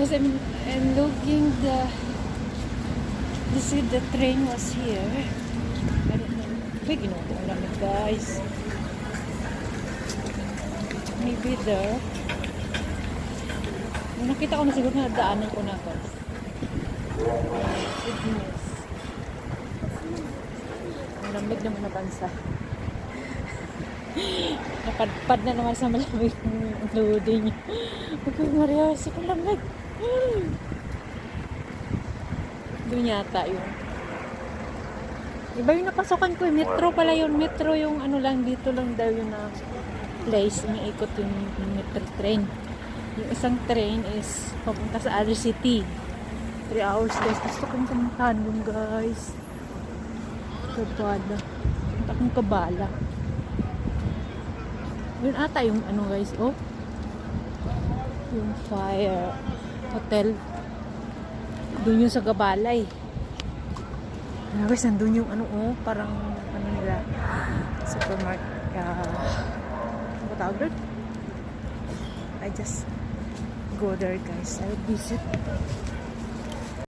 Because I'm looking this is the train was here. I don't know. Big ino ko alam it, guys. Maybe there. Nakita ko na siguro na daanan ko na, guys. Goodness. Ang lamig naman na bansa. Napadpad na naman sa malamig ng loading. Okay, Maria, sa lamig. Doon yata yun. Iba yung napasokan ko. Metro pala yun. Metro yung ano lang. Dito lang daw yun na place. Umiikot yung metro train. Yung isang train is papunta sa other city. 3 hours, guys. Gusto kong pumuntahan yun, guys. Kabala. Punta kong Kabala. Yun ata yung ano, guys. Oh. Yung fire hotel. Doon yung sa Gabalay. Guys, nandun yung ano, oh. Parang ano nila. Supermarket. Ano tawag doon? I just go there, guys. I'll visit.